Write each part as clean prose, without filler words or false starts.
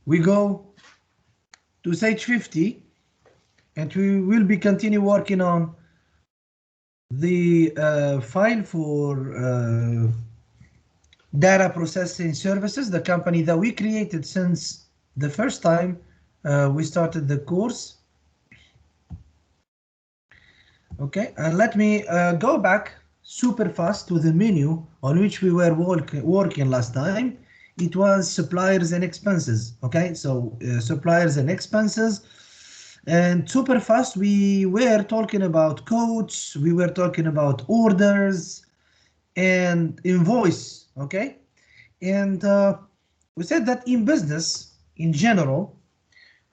we go to Sage 50, and we will be continue working on the file for data processing services, the company that we created since the first time we started the course. Okay, and let me go back super fast to the menu on which we were working last time. It was suppliers and expenses. Okay, so suppliers and expenses. And super fast, we were talking about codes, we were talking about orders and invoice. Okay, and we said that in business in general,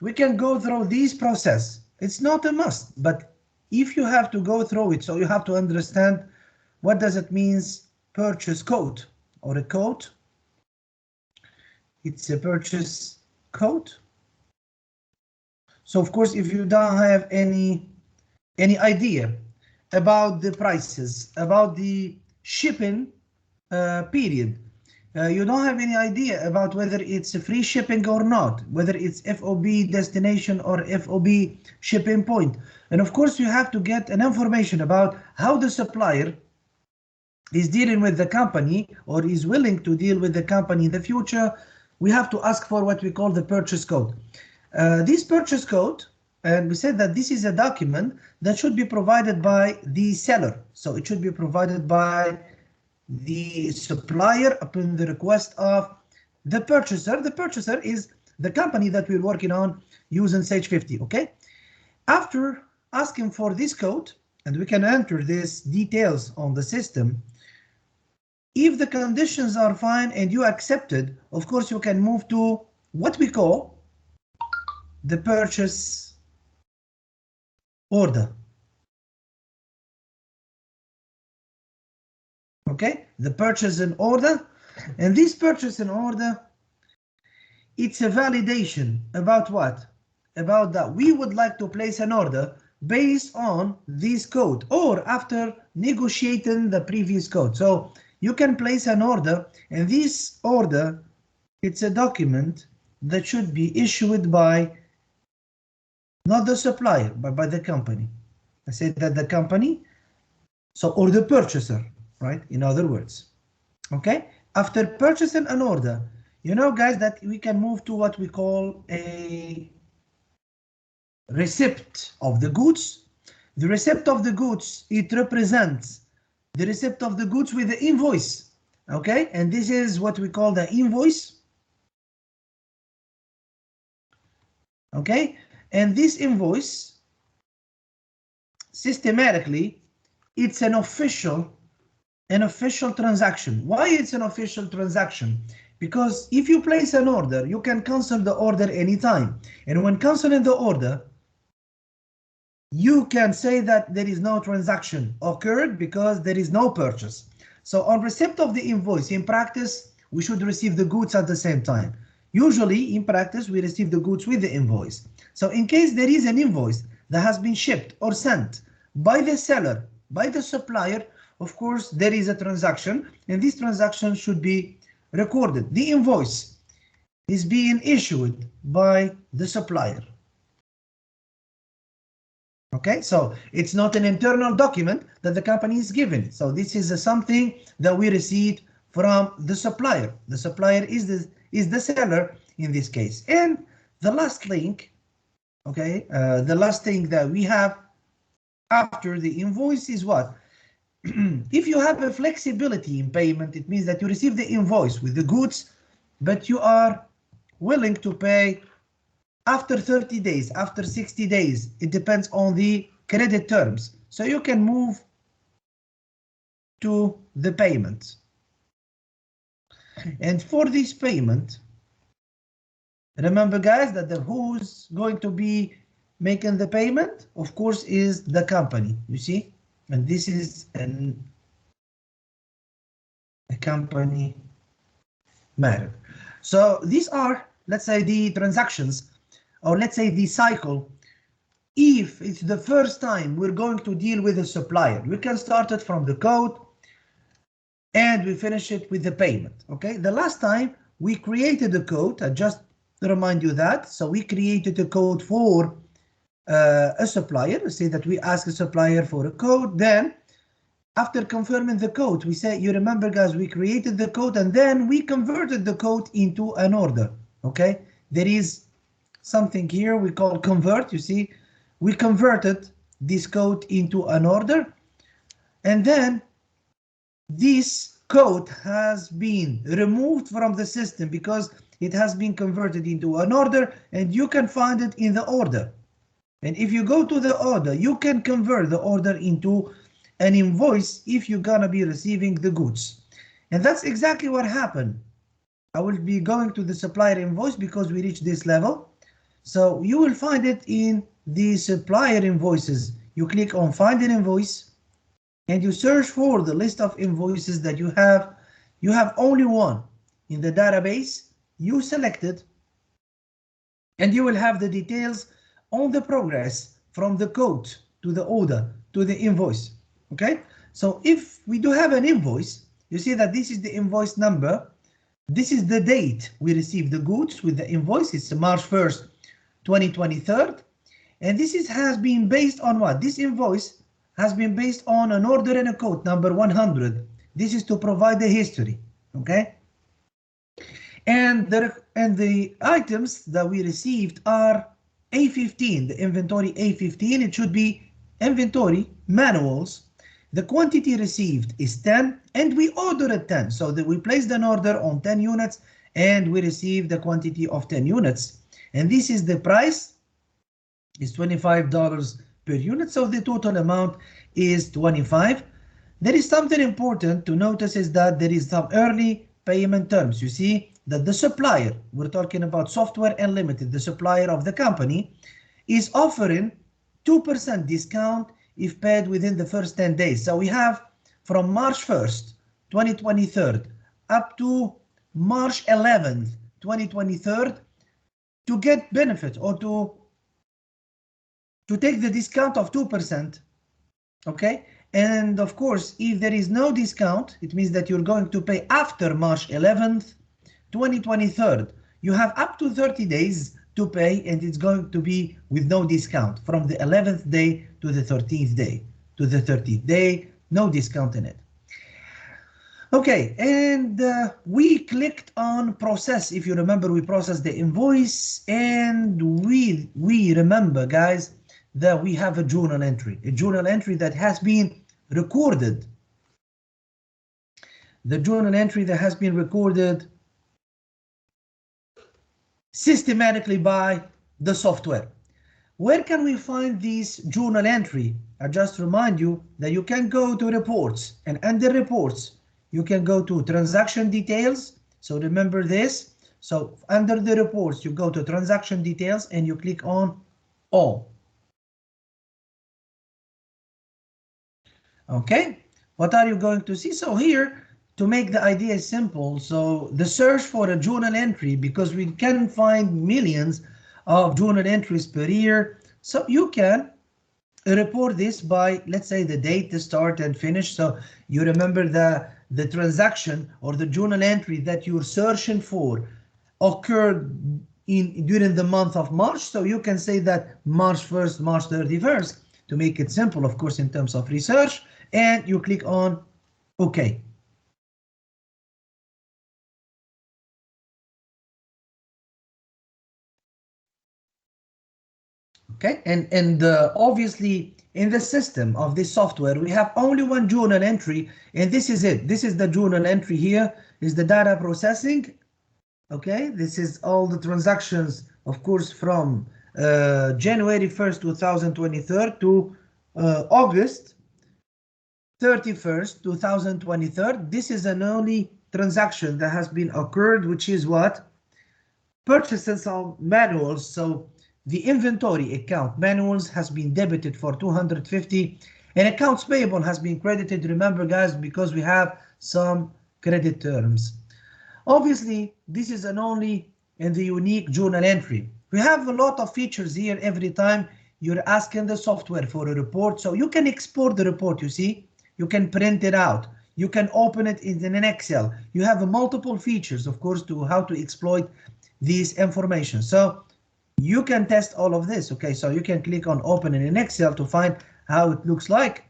we can go through this process. It's not a must, but if you have to go through it, so you have to understand what does it means purchase code or a code. It's a purchase code. So of course, if you don't have any idea about the prices, about the shipping period, you don't have any idea about whether it's a free shipping or not, whether it's FOB destination or FOB shipping point. And of course, you have to get an information about how the supplier is dealing with the company or is willing to deal with the company in the future. We have to ask for what we call the purchase code. This purchase code, and we said that this is a document that should be provided by the seller. So it should be provided by the supplier upon the request of the purchaser. The purchaser is the company that we're working on using Sage 50. Okay, after asking for this code, and we can enter these details on the system, if the conditions are fine and you accept it, of course you can move to what we call the purchase order. Okay, the purchase and order, and this purchase and order, it's a validation about what? About that we would like to place an order based on this code or after negotiating the previous code. So you can place an order, and this order, it's a document that should be issued by not the supplier, but by the company. I said that the company, so or the purchaser, right? In other words, okay? After purchasing an order, you know, guys, that we can move to what we call a receipt of the goods. The receipt of the goods, it represents the receipt of the goods with the invoice, okay? And this is what we call the invoice, okay? And this invoice, systematically, it's an official transaction. Why it's an official transaction? Because if you place an order, you can cancel the order anytime. And when canceling the order, you can say that there is no transaction occurred because there is no purchase. So on receipt of the invoice, in practice, we should receive the goods at the same time. Usually, in practice, we receive the goods with the invoice. So in case there is an invoice that has been shipped or sent by the seller, by the supplier, of course, there is a transaction, and this transaction should be recorded. The invoice is being issued by the supplier. Okay, so it's not an internal document that the company is given. So this is something that we received from the supplier. The supplier is the seller in this case. And the last link, okay, the last thing that we have after the invoice is what? If you have a flexibility in payment, it means that you receive the invoice with the goods, but you are willing to pay after 30 days, after 60 days. It depends on the credit terms. So you can move to the payment. And for this payment, remember, guys, that who's going to be making the payment, of course, is the company, you see? And this is a company matter. So these are, let's say, the transactions, or let's say the cycle. If it's the first time we're going to deal with a supplier, we can start it from the code and we finish it with the payment. Okay, the last time we created a code. I just remind you that. So we created a code for a supplier. We say that we ask a supplier for a code. Then after confirming the code, we say, you remember guys, we created the code and then we converted the code into an order. Okay, there is something here we call convert. You see, we converted this code into an order, and then this code has been removed from the system because it has been converted into an order, and you can find it in the order. And if you go to the order, you can convert the order into an invoice if you're gonna be receiving the goods. And that's exactly what happened. I will be going to the supplier invoice because we reached this level. So you will find it in the supplier invoices. You click on find an invoice and you search for the list of invoices that you have. You have only one in the database. You select it and you will have the details on the progress from the code to the order to the invoice. Okay, so if we do have an invoice, you see that this is the invoice number. This is the date we received the goods with the invoice. It's March 1st, 2023. And this has been based on what? This invoice has been based on an order and a code number 100. This is to provide the history. Okay. And the items that we received are A15, the inventory A15. It should be inventory manuals. The quantity received is 10 and we ordered 10. So that we placed an order on 10 units and we received the quantity of 10 units. And this is the price, is $25 per unit. So the total amount is 25. There is something important to notice is that there is some early payment terms. You see that the supplier, we're talking about Software Unlimited, the supplier of the company, is offering 2% discount if paid within the first 10 days. So we have from March 1st, 2023 up to March 11th, 2023 to get benefit or to take the discount of 2%. Okay, and of course, if there is no discount, it means that you're going to pay after March 11th, 2023. You have up to 30 days to pay, and it's going to be with no discount from the 11th day to the 13th day to the 30th day, no discount in it. Okay, and we clicked on process. If you remember, we processed the invoice, and we remember, guys, that we have a journal entry that has been recorded. The journal entry that has been recorded systematically by the software. Where can we find this journal entry? I just remind you that you can go to reports, and under reports, you can go to transaction details. So remember this. So under the reports, you go to transaction details and you click on all. Okay, what are you going to see? So here, to make the idea simple, so the search for a journal entry, because we can find millions of journal entries per year, so you can report this by, let's say, the date, the start and finish. So you remember the transaction or the journal entry that you're searching for occurred during the month of March. So you can say that March 1st, March 31st, to make it simple, of course, in terms of research, and you click on OK. Okay, and obviously in the system of this software, we have only one journal entry, and this is it. This is the journal entry here, is the data processing. Okay, this is all the transactions, of course, from January 1st, 2023 to August 31st, 2023. This is an only transaction that has been occurred, which is what? Purchases of manuals. So the inventory account manuals has been debited for 250 and accounts payable has been credited. Remember, guys, because we have some credit terms. Obviously, this is an only and the unique journal entry. We have a lot of features here. Every time you're asking the software for a report, so you can export the report. You see, you can print it out. You can open it in an Excel. You have multiple features, of course, to how to exploit this information. So you can test all of this. Okay, so you can click on open in Excel to find how it looks like.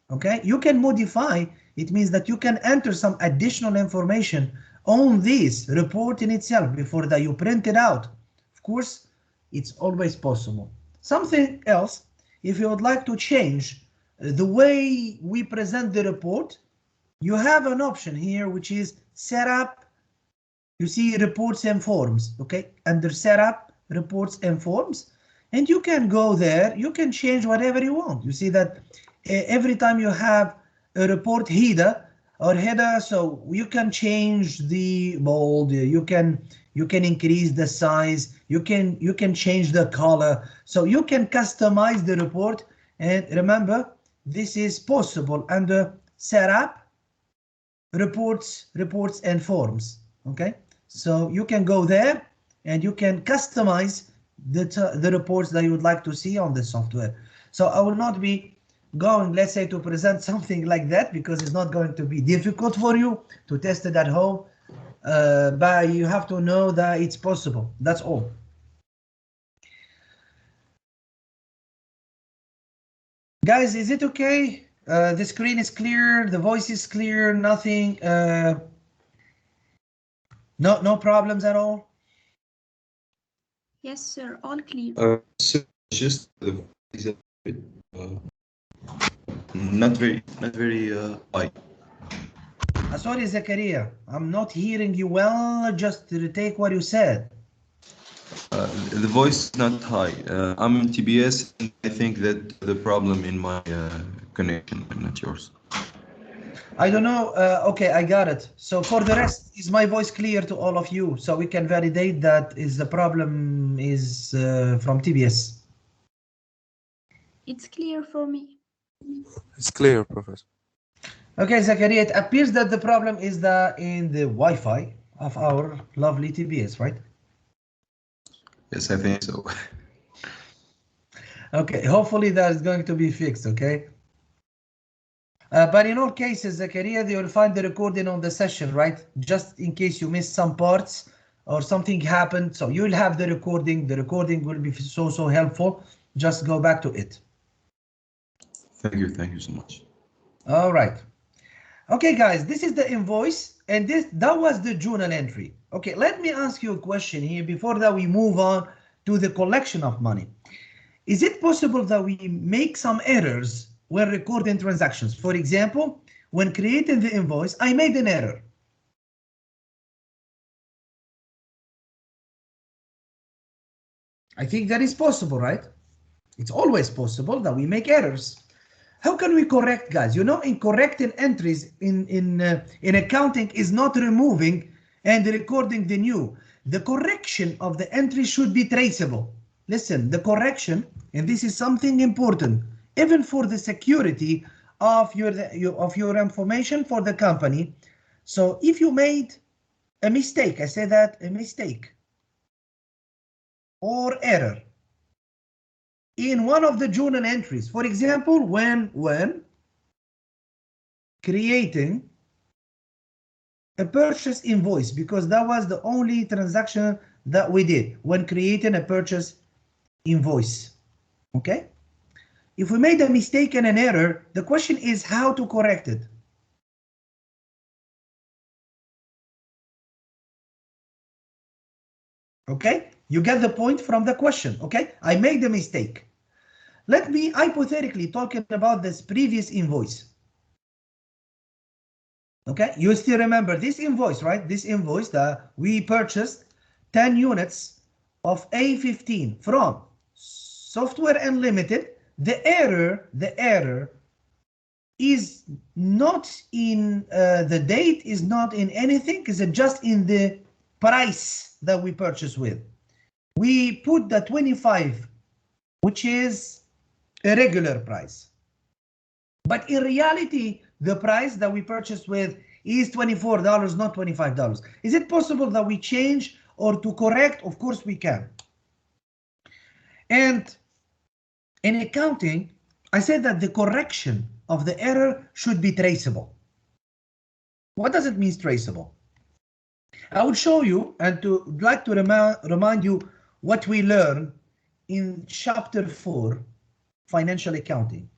Okay, you can modify. It means that you can enter some additional information on this report in itself before that you print it out. Of course, it's always possible. Something else, if you would like to change the way we present the report, you have an option here which is setup. You see reports and forms. Okay, under setup, reports and forms, and you can go there. You can change whatever you want. You see that every time you have a report header, so you can change the bold. You can increase the size. You can change the color. So you can customize the report. And remember, this is possible under setup, reports and forms. Okay, so you can go there and you can customize the reports that you would like to see on the software. So I will not be going, let's say, to present something like that because it's not going to be difficult for you to test it at home, but you have to know that it's possible. That's all. Guys, is it okay? The screen is clear, the voice is clear, nothing, no problems at all? Yes, sir, all clear. So just the voice is a bit, not very high. Sorry, Zakaria, I'm not hearing you well. Just retake what you said. The voice is not high. I'm in TBS, and I think that the problem in my connection, not yours. I don't know. Okay, I got it. So for the rest, is my voice clear to all of you? So we can validate that is the problem is from TBS. It's clear for me. It's clear, Professor. Okay, Zakaria, it appears that the problem is in the Wi-Fi of our lovely TBS, right? Yes, I think so. Okay, hopefully that is going to be fixed, okay? But in all cases, Zakaria, they will find the recording on the session, right? Just in case you missed some parts or something happened. So you'll have the recording. The recording will be so helpful. Just go back to it. Thank you so much. All right. Okay, guys, this is the invoice, and that was the journal entry. Okay, let me ask you a question here before that we move on to the collection of money. Is it possible that we make some errors when recording transactions? For example, when creating the invoice, I made an error. I think that is possible, right? It's always possible that we make errors. How can we correct, guys? You know, in correcting entries in accounting is not removing and recording the new. The correction of the entry should be traceable. Listen, the correction, and this is something important, even for the security of your information for the company. So if you made a mistake, I say that a mistake or error in one of the journal entries, for example, when creating a purchase invoice, because that was the only transaction that we did when creating a purchase invoice. Okay, if we made a mistake and an error, the question is how to correct it. Okay, you get the point from the question. Okay, I made a mistake. Let me hypothetically talking about this previous invoice. Okay, you still remember this invoice, right? This invoice that we purchased 10 units of A15 from Software Unlimited. The error is not in the date, is not in anything, is just in the price that we purchased with. We put the 25, which is a regular price. But in reality, the price that we purchased with is $24, not $25. Is it possible that we change or to correct? Of course we can. And in accounting, I said that the correction of the error should be traceable. What does it mean traceable? I will show you and like to remind you what we learned in chapter 4, financial accounting.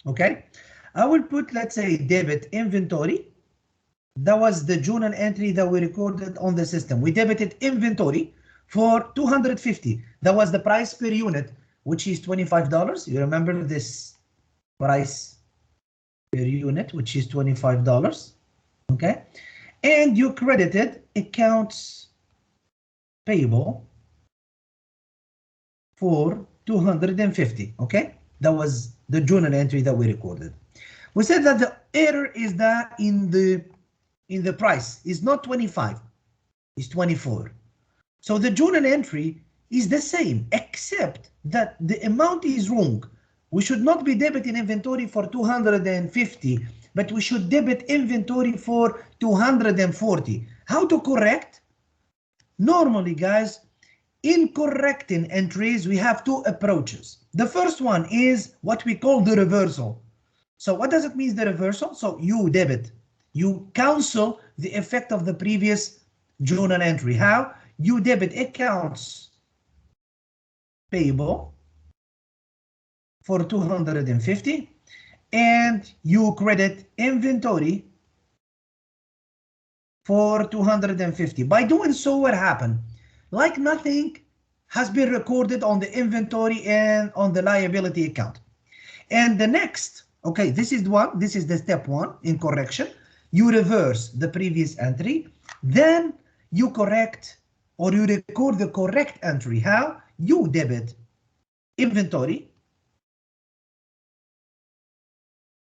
Okay, I will put, let's say, debit inventory. That was the journal entry that we recorded on the system. We debited inventory for 250. That was the price per unit, which is $25. You remember this price per unit, which is $25. Okay, and you credited accounts payable for 250. Okay, that was the journal entry that we recorded. We said that the error is that in the price is not 25, it's 24. So the journal entry is the same, except that the amount is wrong. We should not be debiting inventory for 250, but we should debit inventory for 240. How to correct? Normally, guys, in correcting entries, we have two approaches. The first one is what we call the reversal. So what does it mean, the reversal? So you debit, you cancel the effect of the previous journal entry. How? You debit accounts payable for 250 and you credit inventory for 250. By doing so, what happened? Like nothing has been recorded on the inventory and on the liability account. And the next, okay, this is the step 1 in correction. You reverse the previous entry, then you correct or you record the correct entry. How? You debit inventory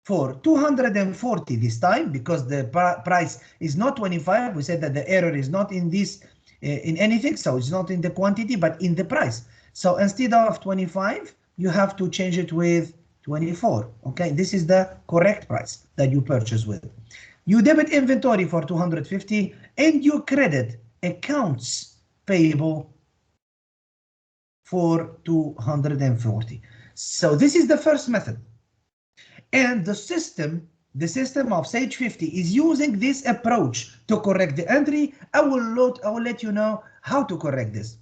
for 240 this time, because the price is not 25. We said that the error is not in this in anything, so it's not in the quantity but in the price. So instead of 25, you have to change it with 24. Okay, this is the correct price that you purchase with. You debit inventory for 250 and you credit accounts payable for 240. So this is the first method. And the system of Sage 50 is using this approach to correct the entry. I will let you know how to correct this.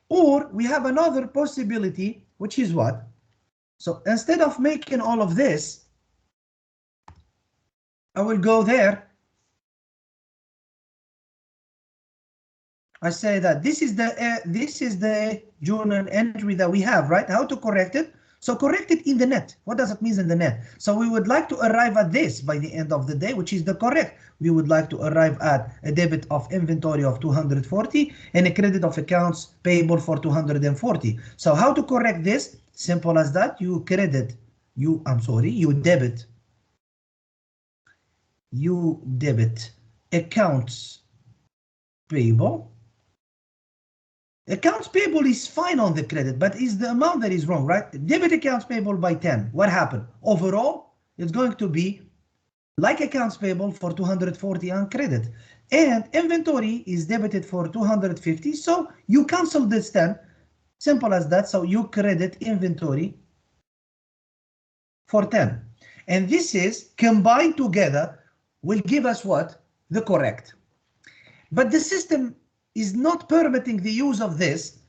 Or we have another possibility, which is what? So instead of making all of this, I will go there. I say that this is the journal entry that we have, right? How to correct it? So correct it in the net. What does it mean in the net? So we would like to arrive at this by the end of the day, which is the correct. We would like to arrive at a debit of inventory of 240 and a credit of accounts payable for 240. So how to correct this? Simple as that. You debit accounts payable. Accounts payable is fine on the credit, but is the amount that is wrong, right? Debit accounts payable by 10. What happened? Overall, it's going to be like accounts payable for 240 on credit. And inventory is debited for 250. So you cancel this 10. Simple as that. So you credit inventory for 10. And this is combined together will give us what? The correct. But the system is not permitting the use of this,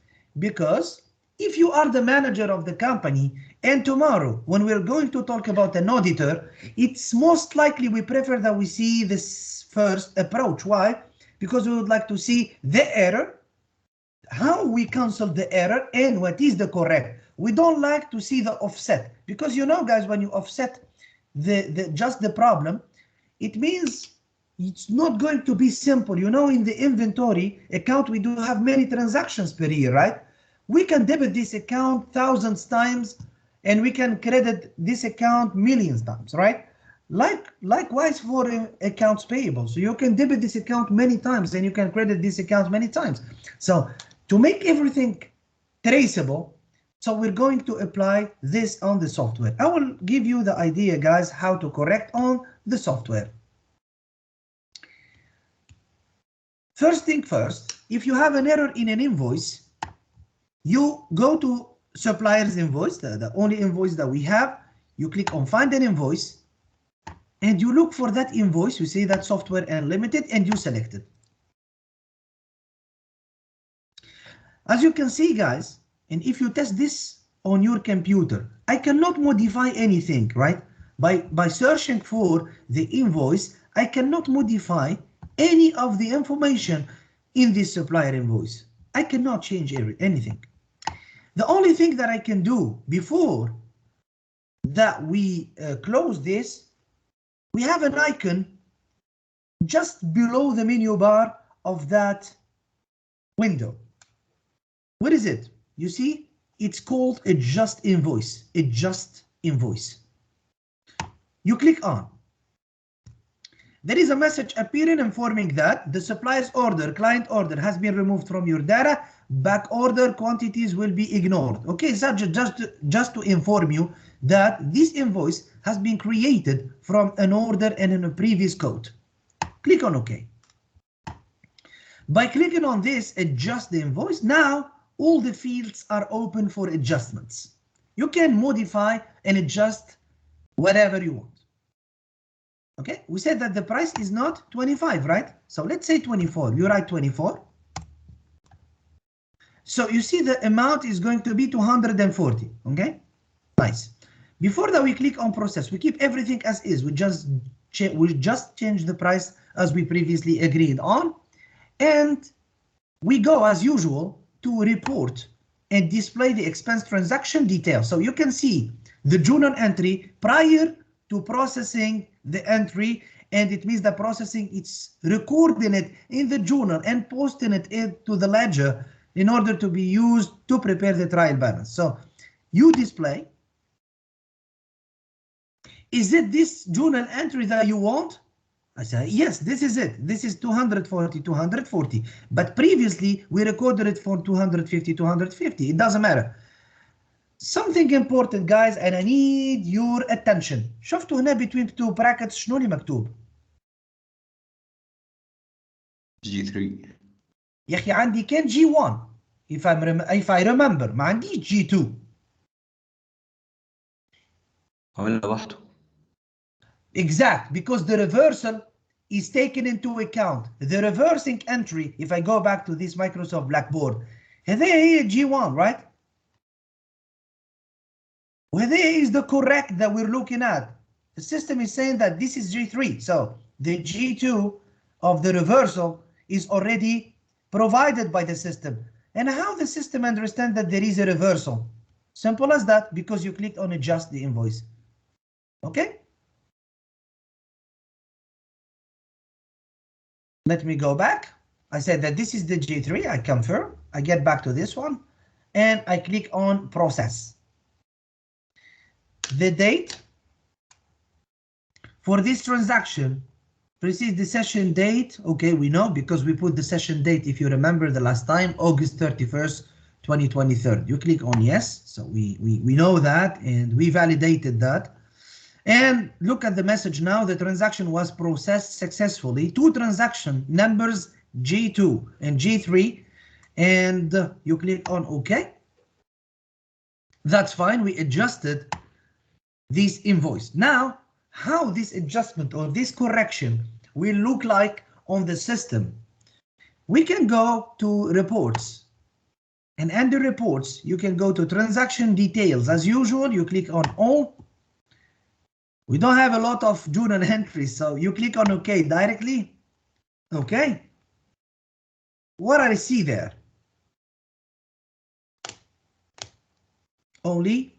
because if you are the manager of the company and tomorrow when we're going to talk about an auditor, it's most likely we prefer that we see this first approach. Why? Because we would like to see the error, how we cancel the error, and what is the correct. We don't like to see the offset, because you know, guys, when you offset just the problem, it means it's not going to be simple. You know, in the inventory account, we do have many transactions per year, right? We can debit this account thousands times and we can credit this account millions times, right? Likewise for accounts payable. So you can debit this account many times and you can credit this account many times. So to make everything traceable, so we're going to apply this on the software. I will give you the idea, guys, how to correct on the software. First thing first, if you have an error in an invoice, you go to supplier's invoice, the only invoice that we have. You click on find an invoice. and you look for that invoice. You see that software and limited, and you select it. As you can see, guys, and if you test this on your computer, I cannot modify anything, right? By searching for the invoice, I cannot modify any of the information in this supplier invoice. I cannot change anything. The only thing that I can do before that we close this, we have an icon just below the menu bar of that window. What is it? You see, it's called Adjust Invoice. Adjust Invoice. You click on. There is a message appearing informing that the supplier's order, client order, has been removed from your data. Back order quantities will be ignored. Okay, so just to inform you that this invoice has been created from an order and in a previous code. Click on OK. By clicking on this, adjust the invoice. Now all the fields are open for adjustments. You can modify and adjust whatever you want. Okay, we said that the price is not 25, right? So let's say 24. You write 24. So you see the amount is going to be 240. Okay, nice. Before that, we click on process. We keep everything as is. We just change the price as we previously agreed on, and we go as usual to report and display the expense transaction details. So you can see the journal entry prior to processing the entry, and it means that processing, it's recording it in the journal and posting it into the ledger in order to be used to prepare the trial balance. So you display, is it this journal entry that you want? I say, yes, this is it. This is 240, 240. But previously we recorded it for 250, 250. It doesn't matter. Something important, guys, and I need your attention. شفتوا هنا between two brackets شنو اللي مكتوب؟ G3. يا أخي عندي كان G1 if I remember. ما عنديش G2. عملنا وحده. Exact, because the reversal is taken into account. The reversing entry, if I go back to this Microsoft Blackboard, هذه هي G1, right? Whether is the correct that we're looking at. The system is saying that this is G3. So the G2 of the reversal is already provided by the system. And how the system understands that there is a reversal? Simple as that, because you clicked on adjust the invoice. Okay? Let me go back. I said that this is the G3. I confirm. I get back to this one and I click on process. The date for this transaction precedes the session date. Okay, we know because we put the session date, if you remember the last time, August 31st, 2023. You click on yes. So we know that and we validated that. And look at the message now. The transaction was processed successfully. Two transaction numbers, G2 and G3. And you click on OK. That's fine. We adjusted this invoice. Now, how this adjustment or this correction will look like on the system. We can go to reports, and under reports, you can go to transaction details. As usual, you click on all. We don't have a lot of journal entries, so you click on OK directly. OK. What I see there? Only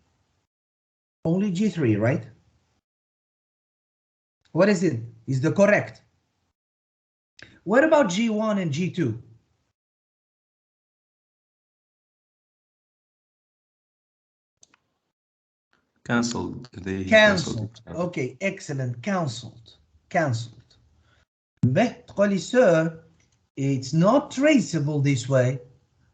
G3, right? What is it? Is the correct? What about G1 and G2? Cancelled. They Cancelled. Okay, excellent. Cancelled. تقولي, sir, it's not traceable this way.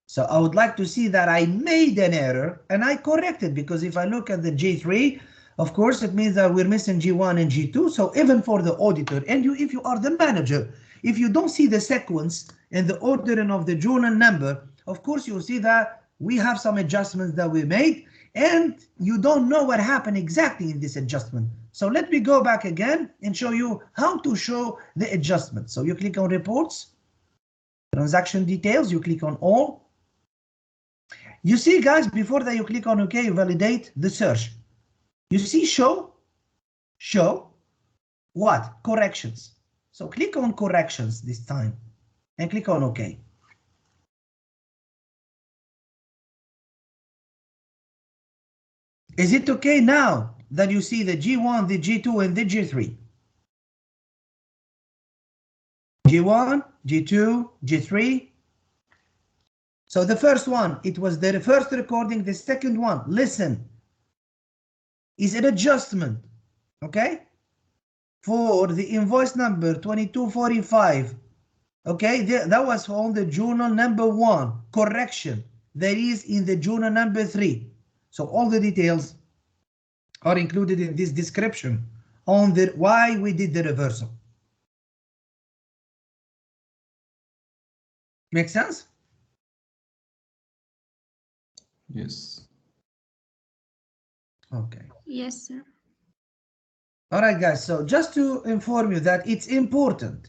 So I would like to see that I made an error and I corrected, because if I look at the G3, of course, it means that we're missing G1 and G2. So even for the auditor, and if you are the manager, if you don't see the sequence and the ordering of the journal number, of course, you'll see that we have some adjustments that we made and you don't know what happened exactly in this adjustment. So let me go back again and show you how to show the adjustment. So you click on reports, transaction details, you click on all. You see, guys, before that you click on OK, you validate the search. You see show what? Corrections. So click on corrections this time and click on OK. Is it okay now that you see the G1, the G2, and the G3? G1, G2, G3. So the first one, it was the first recording. The second one, listen, is an adjustment, okay? For the invoice number 2245, okay? That was on the journal number 1, correction. That is in the journal number 3. So all the details are included in this description on the why we did the reversal. Make sense? Yes. Okay. Yes, sir. All right, guys. So just to inform you that it's important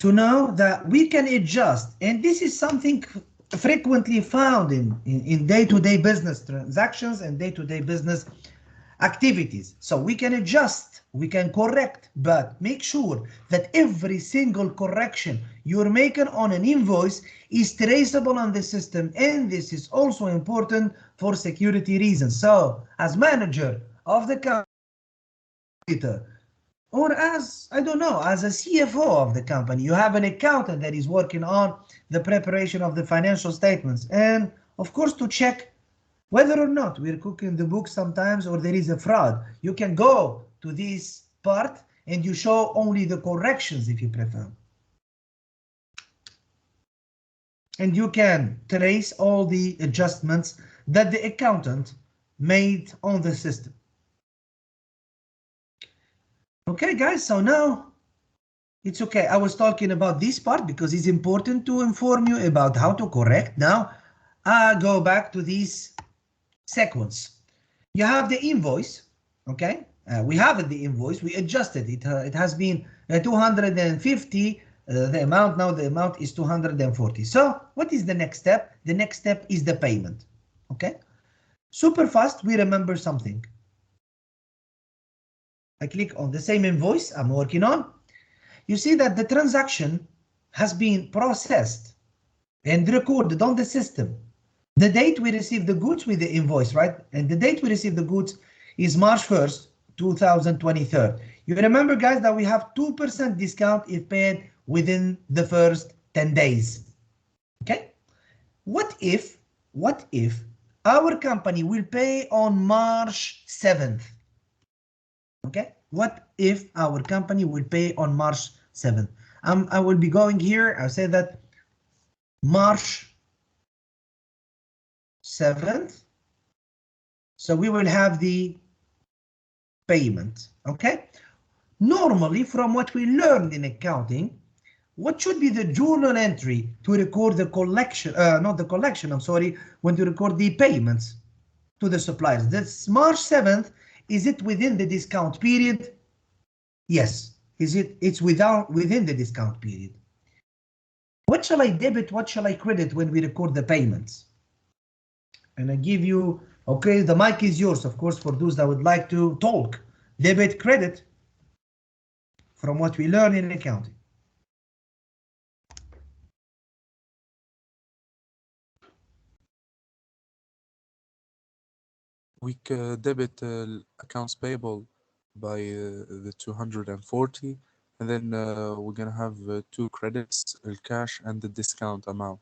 to know that we can adjust, and this is something frequently found in day-to-day business transactions and day-to-day business activities. So we can adjust, we can correct, but make sure that every single correction you're making on an invoice is traceable on the system, and this is also important for security reasons. So as manager of the company, or as, I don't know, as a CFO of the company, you have an accountant that is working on the preparation of the financial statements, and of course to check whether or not we're cooking the book sometimes or there is a fraud. You can go to this part and you show only the corrections if you prefer. And you can trace all the adjustments that the accountant made on the system. Okay, guys, so now it's okay. I was talking about this part because it's important to inform you about how to correct. Now, I go back to this sequence. You have the invoice, okay? We have the invoice, we adjusted it. It has been 250, the amount, now the amount is 240. So what is the next step? The next step is the payment, okay? Super fast, we remember something. I click on the same invoice I'm working on. You see that the transaction has been processed and recorded on the system. The date we received the goods with the invoice, right? And the date we received the goods is March 1st, 2023. You remember, guys, that we have 2% discount if paid within the first 10 days. Okay? What if our company will pay on March 7th? Okay? What if our company will pay on March 7th? I will be going here. I'll say that March 7th. So we will have the payment, okay? Normally, from what we learned in accounting, what should be the journal entry to record the collection, not the collection, I'm sorry, when to record the payments to the suppliers? That's March 7th. Is it within the discount period? Yes. It's within the discount period. What shall I debit, what shall I credit when we record the payments? And I give you, okay, the mic is yours, of course, for those that would like to talk. Debit, credit, from what we learn in accounting. We debit accounts payable by the 240, and then we're gonna have 2 credits, cash and the discount amount.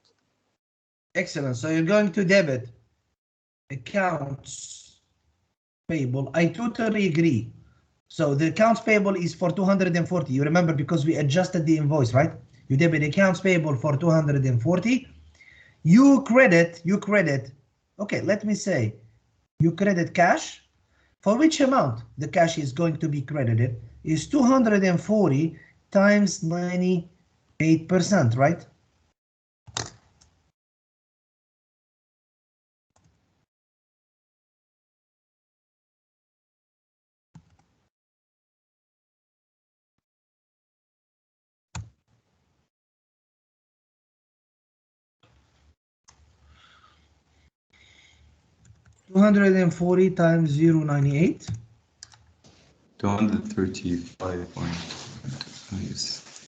Excellent. So you're going to debit accounts payable. I totally agree. So the accounts payable is for 240. You remember, because we adjusted the invoice, right? You debit accounts payable for 240. You credit. Okay, let me say, you credit cash. For which amount the cash is going to be credited is 240 times 98%, right? 240 times 0.98. 235 point. Yes.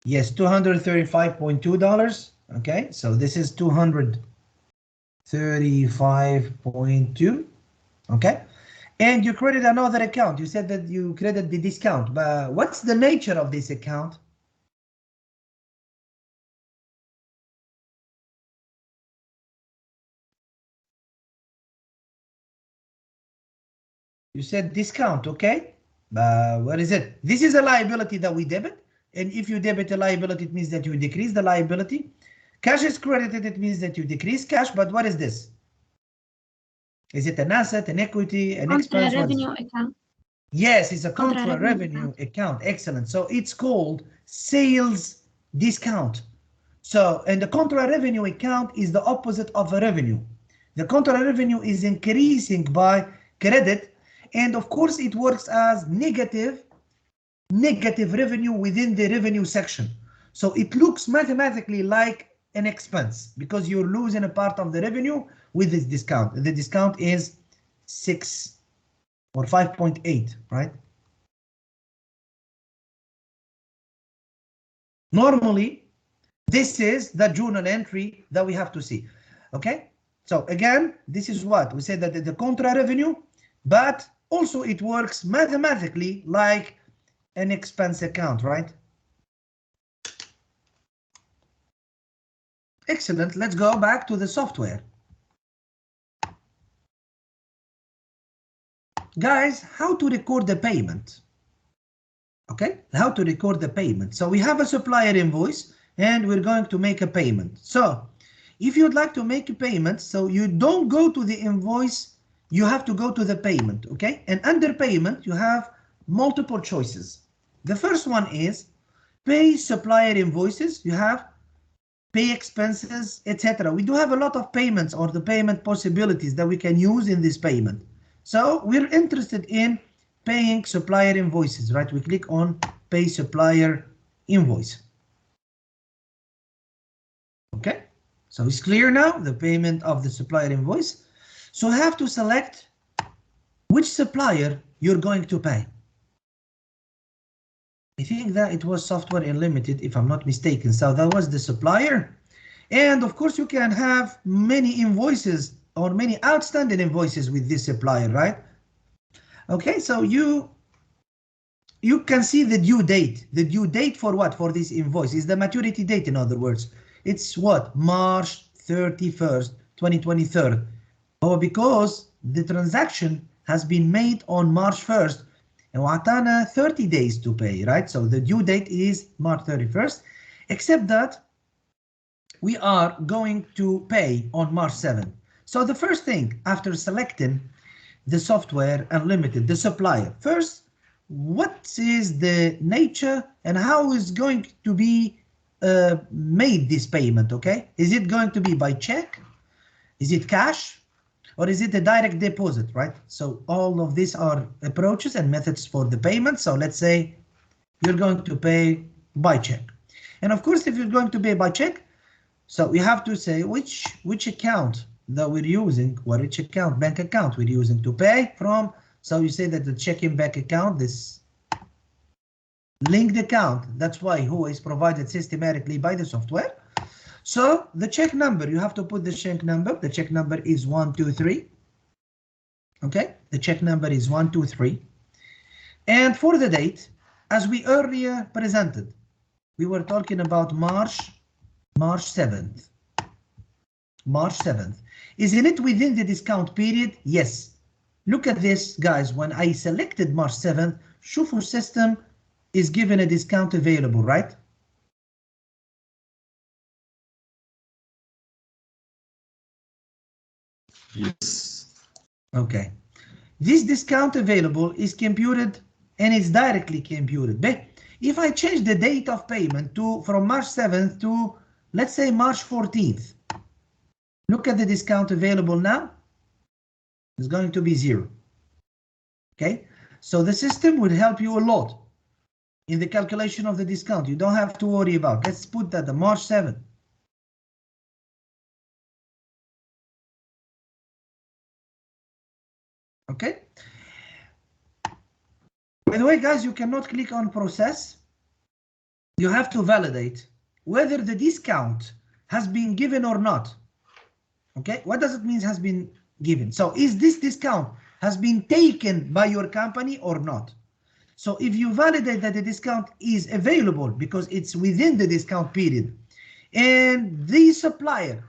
Yes, $235.2. Okay, so this is 235.2. Okay, and you credit another account. You said that you credit the discount, but what's the nature of this account? You said discount, okay? What is it? This is a liability that we debit. And if you debit a liability, it means that you decrease the liability. Cash is credited, it means that you decrease cash. But what is this? Is it an asset, an equity, an expense? Contra revenue account. Yes, it's a contra Contra revenue revenue account. Excellent. So it's called sales discount. So, and the contra revenue account is the opposite of a revenue. The contra revenue is increasing by credit. And of course, it works as negative revenue within the revenue section. So it looks mathematically like an expense because you're losing a part of the revenue with this discount. The discount is 6 or 5.8, right? Normally, this is the journal entry that we have to see. Okay, so again, this is what we said, that the contra revenue, but also it works mathematically like an expense account, right? Excellent. Let's go back to the software. Guys, how to record the payment? Okay, how to record the payment. So we have a supplier invoice and we're going to make a payment. So if you'd like to make a payment, so you don't go to the invoice, you have to go to the payment, okay? And under payment, you have multiple choices. The first one is pay supplier invoices. You have pay expenses, etc. We do have a lot of payments or the payment possibilities that we can use in this payment. So we're interested in paying supplier invoices, right? We click on pay supplier invoice. Okay, so it's clear now, the payment of the supplier invoice. So I have to select which supplier you're going to pay. I think that it was Software Unlimited, if I'm not mistaken. So that was the supplier. And of course, you can have many invoices or many outstanding invoices with this supplier, right? Okay, so you can see the due date. The due date for what? For this invoice is the maturity date, in other words. It's what? March 31st, 2023. Oh, because the transaction has been made on March 1st. And وعطانا 30 days to pay, right? So the due date is March 31st, except that we are going to pay on March 7th. So the first thing after selecting the Software Unlimited, the supplier, first, what is the nature and how is going to be made this payment, okay? Is it going to be by check? Is it cash? Or is it a direct deposit, right? So all of these are approaches and methods for the payment. So let's say you're going to pay by check. And of course, if you're going to pay by check, so we have to say which account that we're using, which account, bank account we're using to pay from. So you say that the checking bank account, this linked account, that's why who is provided systematically by the software. So the check number, you have to put the check number. The check number is 123. Okay, the check number is 123. And for the date, as we earlier presented, we were talking about March 7th. March 7th. Isn't it within the discount period? Yes. Look at this, guys. When I selected March 7th, Shufu system is given a discount available, right? Yes. Okay. This discount available is computed and it's directly computed. But if I change the date of payment from March 7th to, let's say, March 14th, look at the discount available now. It's going to be 0. Okay, so the system will help you a lot in the calculation of the discount. You don't have to worry about. Let's put that the March 7th. Okay. By the way, guys, you cannot click on process. You have to validate whether the discount has been given or not. Okay, what does it mean has been given? So is this discount has been taken by your company or not? So if you validate that the discount is available because it's within the discount period and the supplier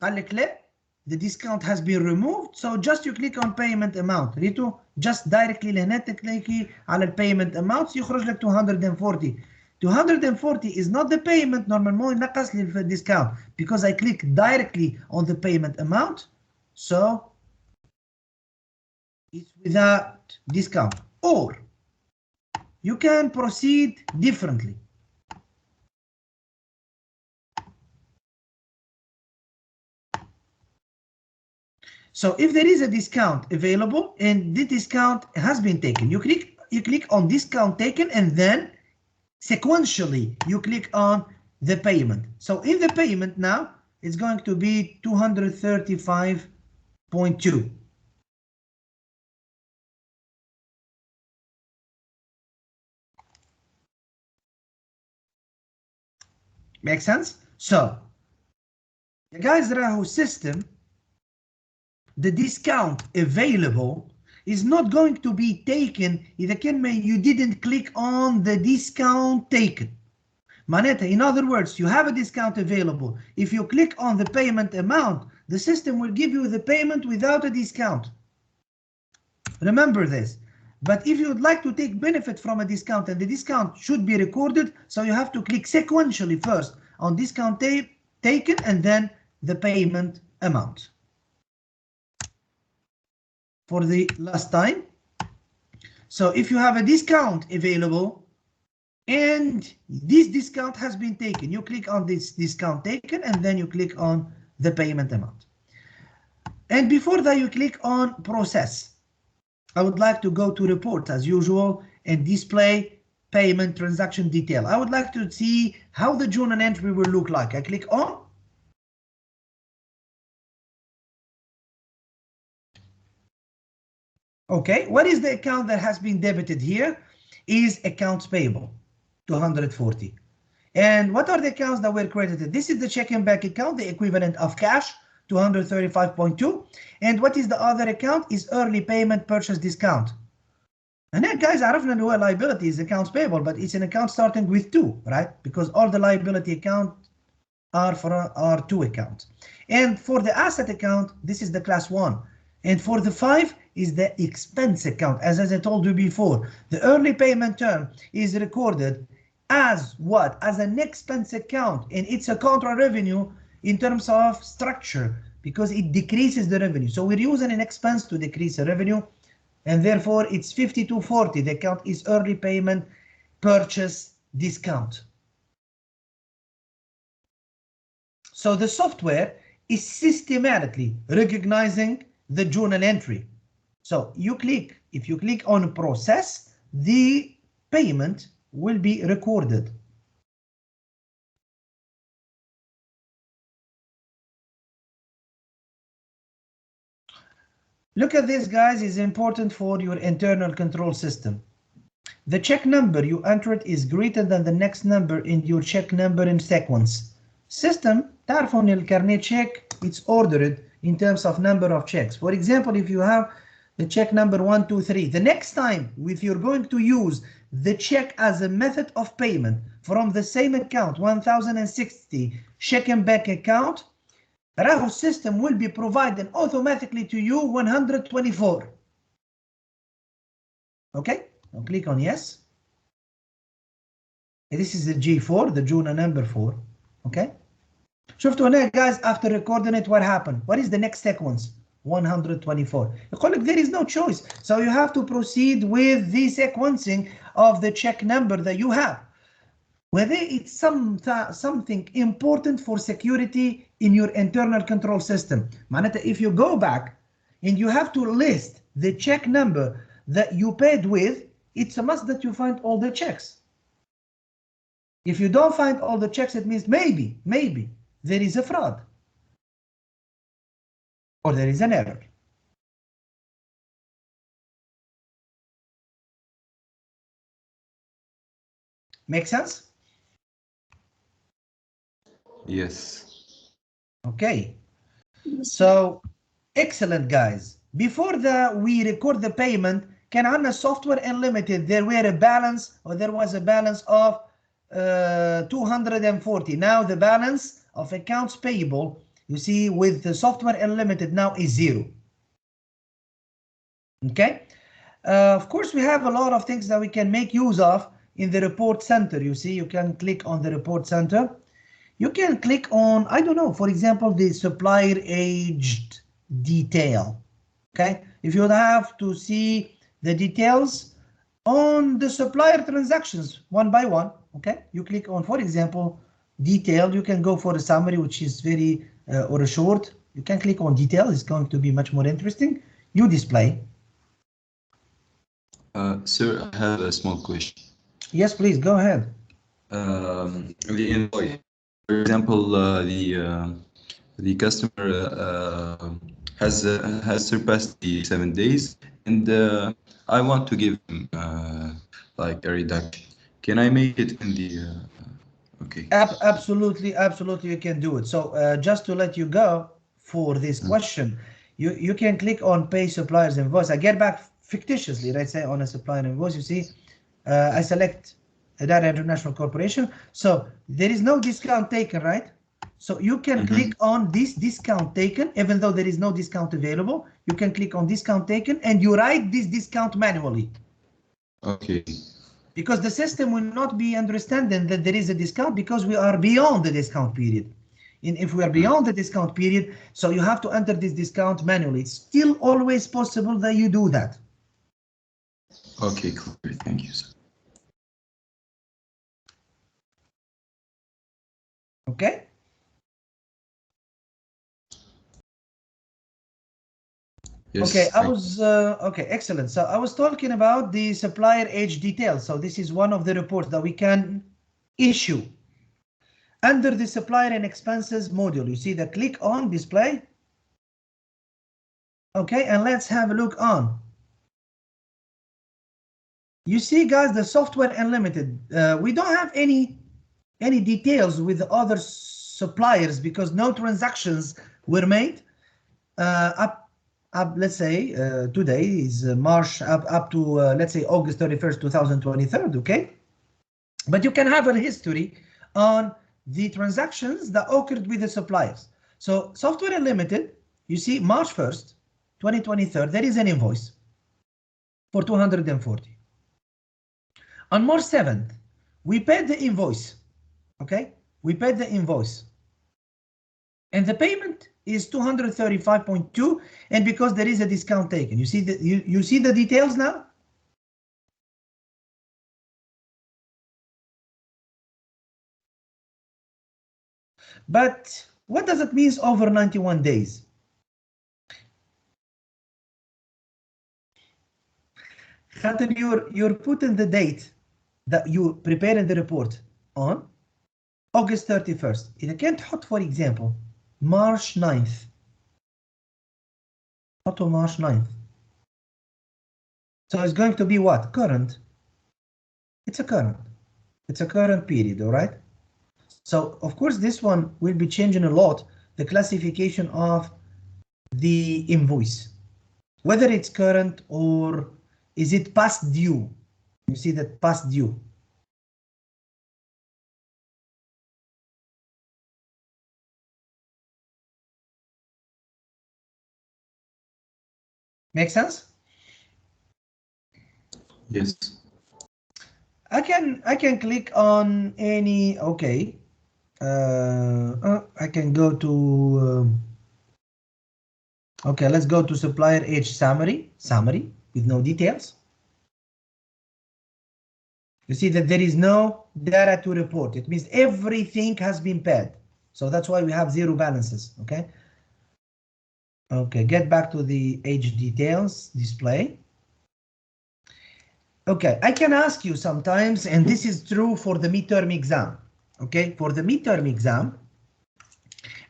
قال لك لا, the discount has been removed, so just you click on payment amount. ريتو just directly لهنا تكليكي على payment amounts يخرج لك 240. 240 is not the payment normal مو ينقص لي في discount because I click directly on the payment amount, so it's without discount. Or you can proceed differently. So if there is a discount available and the discount has been taken, you click on discount taken and then sequentially you click on the payment. So in the payment now it's going to be 235.2. Make sense? So guys, Rahu system, the discount available is not going to be taken إذا كان you didn't click on the discount taken. معناتها, in other words, you have a discount available. If you click on the payment amount, the system will give you the payment without a discount. Remember this. But if you would like to take benefit from a discount and the discount should be recorded, so you have to click sequentially first on discount taken and then the payment amount. For the last time. So if you have a discount available and this discount has been taken, you click on this discount taken and then you click on the payment amount. And before that you click on process. I would like to go to report as usual and display payment transaction detail. I would like to see how the journal entry will look like. I click on. Okay, what is the account that has been debited here? Is accounts payable, 240. And what are the accounts that were credited? This is the checking bank account, the equivalent of cash, 235.2. And what is the other account? Is early payment purchase discount. And then guys, عرفنا اللي هو liability is accounts payable, but it's an account starting with 2, right? Because all the liability accounts are 2 accounts. And for the asset account, this is the class 1. And for the 5 is the expense account. As I told you before, the early payment term is recorded as what? As an expense account, and it's a contra revenue in terms of structure because it decreases the revenue. So we're using an expense to decrease the revenue, and therefore it's 5240. The account is early payment purchase discount. So the software is systematically recognizing the journal entry. So if you click on process, the payment will be recorded. Look at this, guys, is important for your internal control system. The check number you entered is greater than the next number in your check number in sequence. System تعرفوا ان الكارنيه check it's ordered in terms of number of checks. For example, if you have the check number 1, 2, 3, the next time if you're going to use the check as a method of payment from the same account, 1060 check and bank account, Rahu system will be providing automatically to you 124. Okay, now click on yes. And this is the G4, the journal number 4. Okay. شفتوا هنا guys, after recording it, what happened? What is the next sequence? 124. يقول لك there is no choice. So you have to proceed with the sequencing of the check number that you have. Whether it's something important for security in your internal control system. معناتها if you go back and you have to list the check number that you paid with, it's a must that you find all the checks. If you don't find all the checks, it means maybe there is a fraud or there is an error. Make sense? Yes. Okay. So excellent, guys. Before we record the payment, كان عندنا software unlimited. There was a balance of 240. Now the balance of accounts payable, you see, with the software unlimited now is 0. Okay. Of course, we have a lot of things that we can make use of in the report center. You see, you can click on the report center. You can click on, I don't know, for example, the supplier aged detail. Okay, if you have to see the details on the supplier transactions one by one, okay, you click on, for example, detail. You can go for a summary, which is very or a short. You can click on detail. It's going to be much more interesting. You display. Sir, I have a small question. Yes, please go ahead. The invoice, for example, the customer has surpassed the 7 days, and I want to give him like a reduction. Can I make it in the? Okay. Absolutely, absolutely, you can do it. So just to let you go for this question, you can click on pay suppliers invoice. I get back fictitiously, let's say on a supplier invoice. You see, I select a Data International Corporation. So there is no discount taken, right? So you can click on this discount taken, even though there is no discount available. You can click on discount taken and you write this discount manually. Okay. Because the system will not be understanding that there is a discount because we are beyond the discount period. And if we are beyond the discount period, so you have to enter this discount manually. It's still always possible that you do that. Okay, clear. Thank you, sir. Okay. Yes. Okay, okay, excellent. So I was talking about the supplier age details. So this is one of the reports that we can issue. Under the supplier and expenses module, you see the click on display. Okay, and let's have a look on. You see, guys, the software unlimited. We don't have any details with the other suppliers because no transactions were made up let's say today is March up to let's say August 31st 2023. Okay, but you can have a history on the transactions that occurred with the suppliers. So software unlimited, you see March 1st 2023 there is an invoice for 240. On March 7th we paid the invoice. Okay, we paid the invoice and the payment is 235.2, and because there is a discount taken, you see you see the details now. But what does it mean over 91 days? You're putting the date that you preparing the report on August 31st. You can't hot, for example, March 9th. Auto March 9th. So it's going to be what? Current. It's a current. It's a current period, all right? So of course this one will be changing a lot, the classification of the invoice, whether it's current or is it past due. You see that past due. Make sense? Yes. I can click on any. Okay. I can go to. Okay, let's go to supplier age summary with no details. You see that there is no data to report. It means everything has been paid. So that's why we have 0 balances. Okay. Okay, get back to the age details display. Okay, I can ask you sometimes, and this is true for the midterm exam. Okay, for the midterm exam,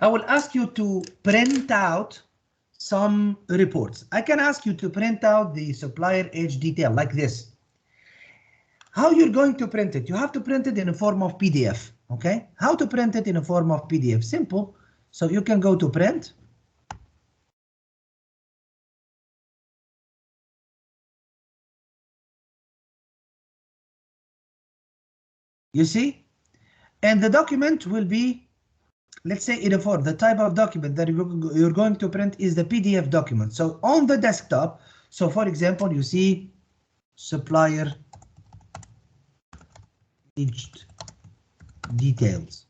I will ask you to print out some reports. I can ask you to print out the supplier age detail like this. How you're going to print it? You have to print it in a form of PDF, okay? How to print it in a form of PDF? Simple. So you can go to print. You see? And the document will be, let's say, in a form. The type of document that you're going to print is the PDF document. So on the desktop, so for example, you see supplier aged details.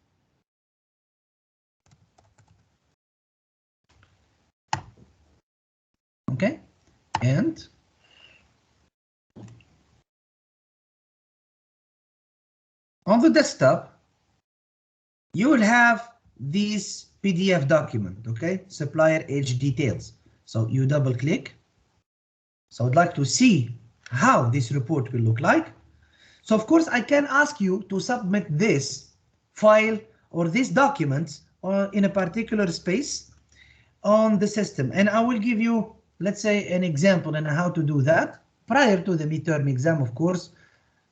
Okay, and on the desktop, you will have this PDF document, okay, supplier age details. So you double click. So I'd like to see how this report will look like. So of course I can ask you to submit this file or this document in a particular space on the system. And I will give you, let's say, an example on how to do that prior to the midterm exam, of course.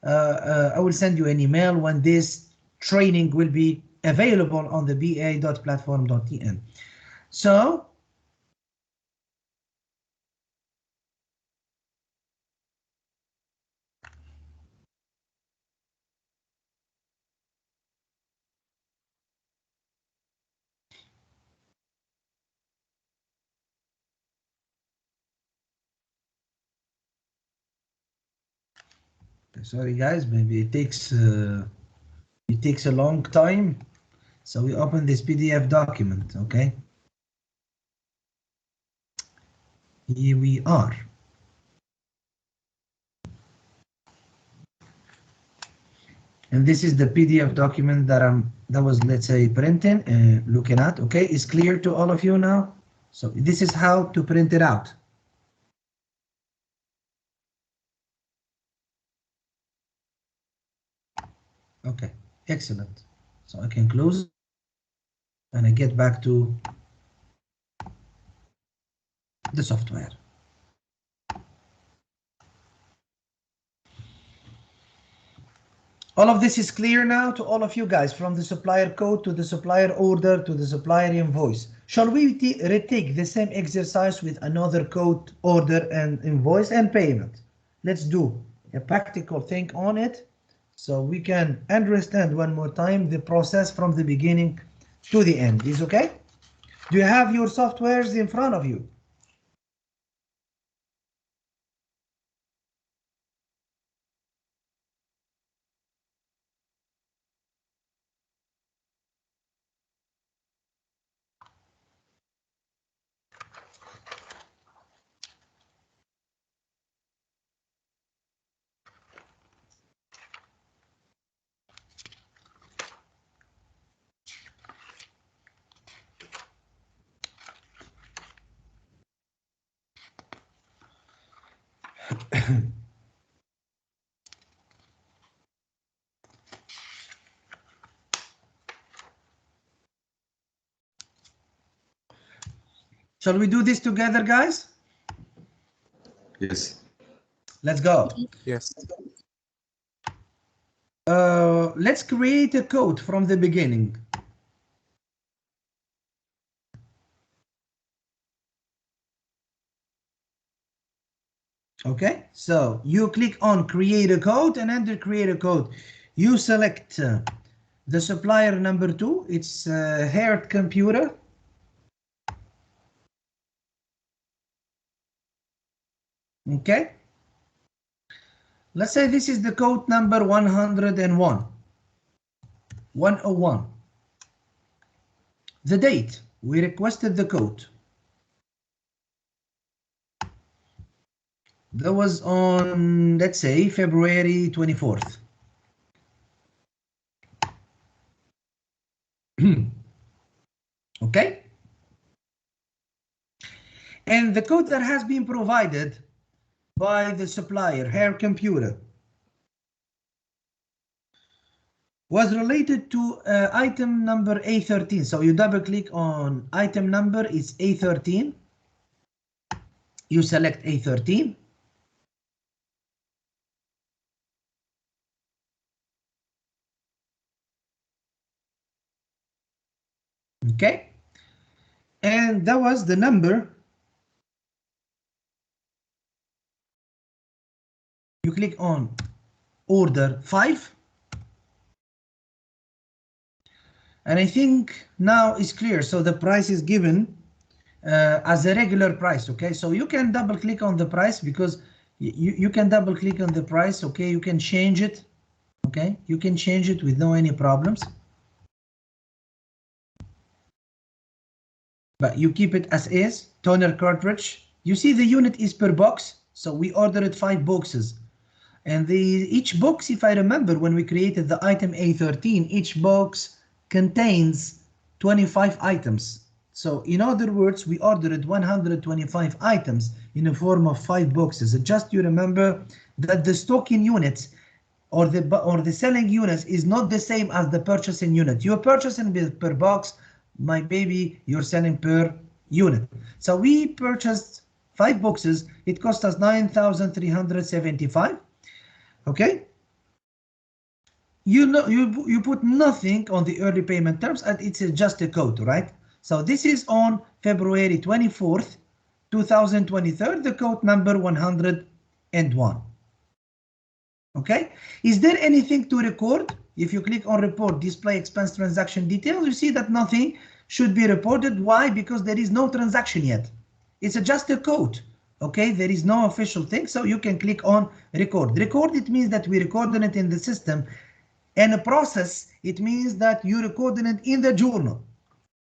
I will send you an email when this training will be available on the ba.platform.tn. So sorry guys, maybe it takes a long time. So we open this PDF document, okay? Here we are. And this is the PDF document that was, let's say, printing, looking at, okay? It's clear to all of you now? So this is how to print it out. Okay, excellent. So I can close and I get back to the software. All of this is clear now to all of you guys, from the supplier code to the supplier order to the supplier invoice. Shall we retake the same exercise with another code, order and invoice and payment? Let's do a practical thing on it so we can understand one more time the process from the beginning to the end. Is okay? Do you have your softwares in front of you? Shall we do this together, guys? Yes. Let's go. Yes. Let's create a code from the beginning. Okay, so you click on create a code, and under create a code, you select the supplier number 2. It's Heart Computer. Okay. Let's say this is the code number 101. 101. The date we requested the code. That was on, let's say, February 24th. Okay. And the code that has been provided by the supplier, Hair Computer, was related to item number A13. So you double click on item number, it's A13. You select A13. Okay, and that was the number. You click on order 5, and I think now it's clear. So the price is given as a regular price. Okay, so you can double click on the price because you can double click on the price. Okay, you can change it. Okay, you can change it with no any problems. But you keep it as is. Toner cartridge. You see the unit is per box. So we ordered 5 boxes. And each box, if I remember, when we created the item A13, each box contains 25 items. So in other words, we ordered 125 items in the form of 5 boxes. Just you remember that the stocking units or the selling units is not the same as the purchasing unit. You're purchasing per box, my baby, you're selling per unit. So we purchased 5 boxes. It cost us 9,375. Okay, you put nothing on the early payment terms, and it's just a code, right? So this is on February 24th, 2023, the code number 101. Okay, is there anything to record? If you click on report display expense transaction details, you see that nothing should be reported. Why? Because there is no transaction yet. It's just a code. Okay, there is no official thing, so you can click on record. Record, it means that we recorded it in the system, and a process, it means that you recorded it in the journal.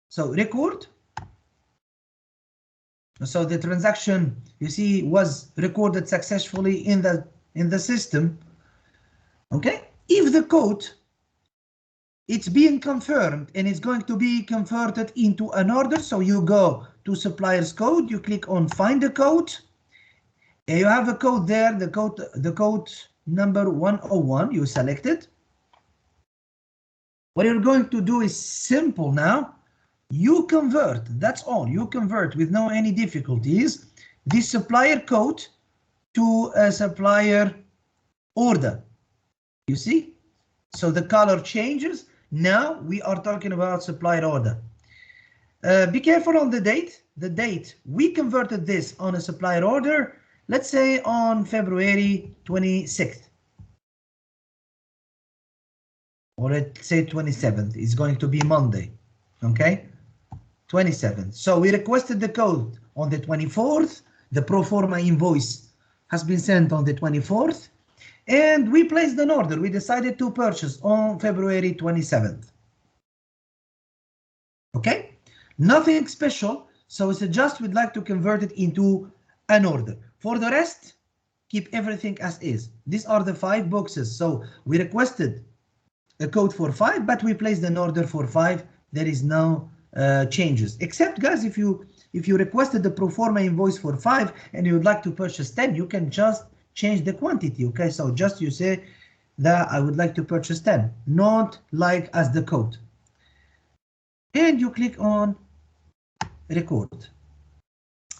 So record. So the transaction, you see, was recorded successfully in the system. Okay, if the code, it's being confirmed and it's going to be converted into an order, so you go to supplier's code, you click on find the code. You have a code there, the code number 101, you select it. What you're going to do is simple now. You convert, that's all, you convert with no any difficulties, this supplier code to a supplier order. You see? So the color changes. Now we are talking about supplier order. Be careful on the date. The date, we converted this on a supplier order, let's say on February 26th. Or let's say 27th. It's going to be Monday. Okay? 27th. So we requested the code on the 24th. The pro forma invoice has been sent on the 24th. And we placed an order. We decided to purchase on February 27th. Okay? Nothing special. So it's just we'd like to convert it into an order. For the rest, keep everything as is. These are the 5 boxes. So we requested a code for 5, but we placed an order for 5. There is no changes. Except, guys, if you requested the pro forma invoice for 5 and you would like to purchase 10, you can just change the quantity. Okay, so just you say that I would like to purchase 10, not like as the code. And you click on record.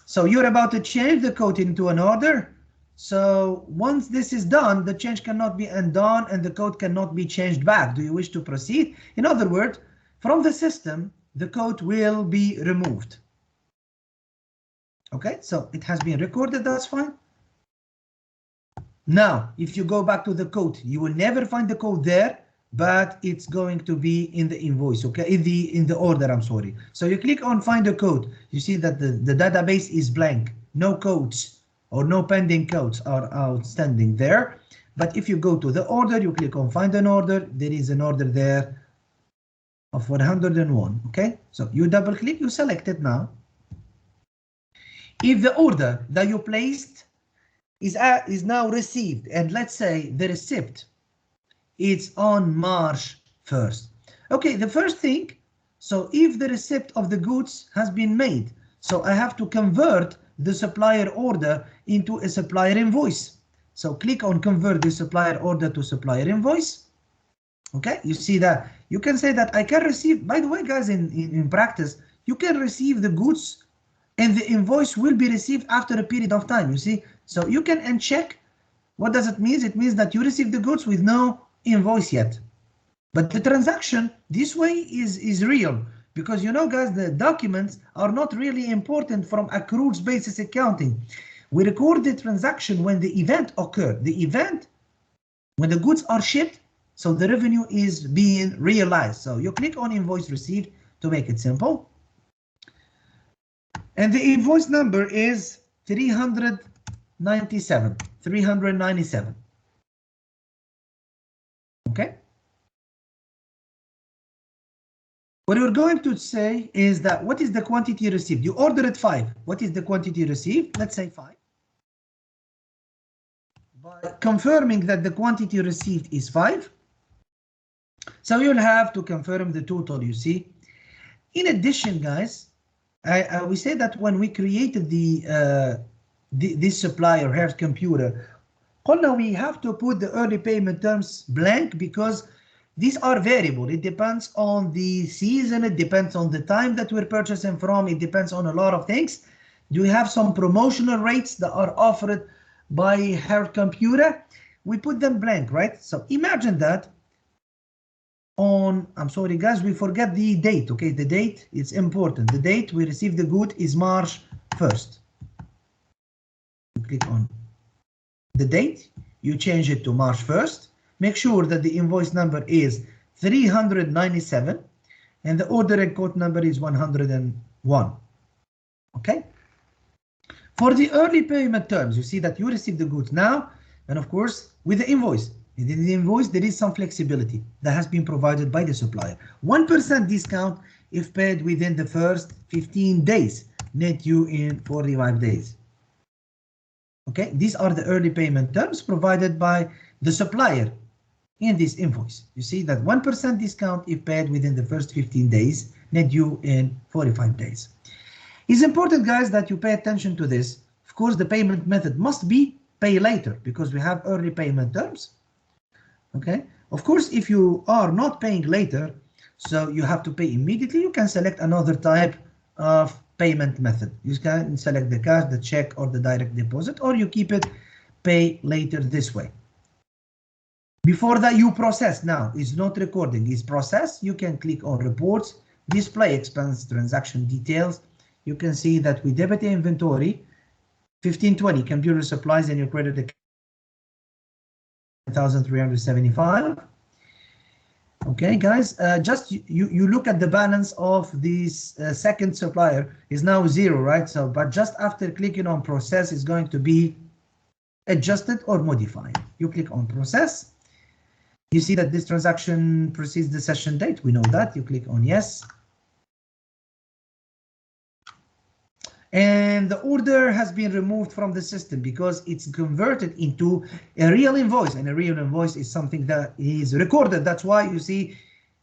So you're about to change the code into an order. So once this is done, the change cannot be undone and the code cannot be changed back. Do you wish to proceed? In other words, from the system, the code will be removed. Okay, so it has been recorded, that's fine. Now, if you go back to the code, you will never find the code there, but it's going to be in the invoice, okay, in the order, I'm sorry. So you click on find the code. You see that the database is blank. No codes or no pending codes are outstanding there. But if you go to the order, you click on find an order. There is an order there of 101, okay? So you double click, you select it now. If the order that you placed is now received, and let's say the receipt is on March 1st. Okay, the first thing, so if the receipt of the goods has been made, so I have to convert the supplier order into a supplier invoice. So click on convert the supplier order to supplier invoice. Okay, you see that you can say that I can receive, by the way, guys, in practice, you can receive the goods and the invoice will be received after a period of time, you see. So you can uncheck. What does it mean? It means that you receive the goods with no invoice yet. But the transaction this way is real because you know, guys, the documents are not really important from accruals basis accounting. We record the transaction when the event occurred. The event when the goods are shipped, so the revenue is being realized. So you click on invoice received to make it simple. And the invoice number is 397. Okay. What you're going to say is that what is the quantity received? You ordered 5. What is the quantity received? Let's say 5. By confirming that the quantity received is 5. So you'll have to confirm the total, you see. In addition, guys, we say that when we created this supplier, Heart Computer, we have to put the early payment terms blank because these are variable. It depends on the season. It depends on the time that we're purchasing from. It depends on a lot of things. Do we have some promotional rates that are offered by Heart Computer? We put them blank, right? So imagine that on, I'm sorry guys, we forget the date, okay? The date, it's important. The date we received the good is March 1st. You click on the date, you change it to March 1st. Make sure that the invoice number is 397 and the order and quote number is 101. Okay. For the early payment terms, you see that you receive the goods now, and of course, with the invoice. In the invoice, there is some flexibility that has been provided by the supplier. 1% discount if paid within the first 15 days, net due in 45 days. Okay, these are the early payment terms provided by the supplier in this invoice. You see that 1% discount if paid within the first 15 days, net due in 45 days. It's important, guys, that you pay attention to this. Of course, the payment method must be pay later because we have early payment terms. Okay, of course, if you are not paying later, so you have to pay immediately, you can select another type of payment method. You can select the cash, the check, or the direct deposit, or you keep it pay later this way. Before that, you process. Now it's not recording, it's process. You can click on reports, display expense transaction details. You can see that we debit inventory 1520 computer supplies and your credit account 1,375. Okay, guys, just you look at the balance of this second supplier is now 0, right? So, but just after clicking on process, is going to be adjusted or modified. You click on process. You see that this transaction precedes the session date. We know that. You click on yes. And the order has been removed from the system because it's converted into a real invoice, and a real invoice is something that is recorded. That's why you see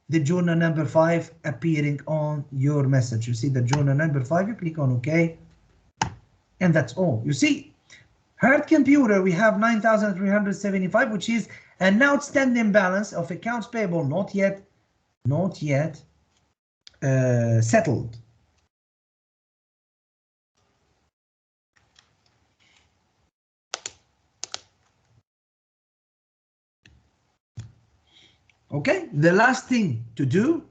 the journal number 5 appearing on your message. You see the journal number 5, you click on OK, and that's all. You see, Heart Computer, we have 9,375, which is an outstanding balance of accounts payable not yet settled. Okay, the last thing to do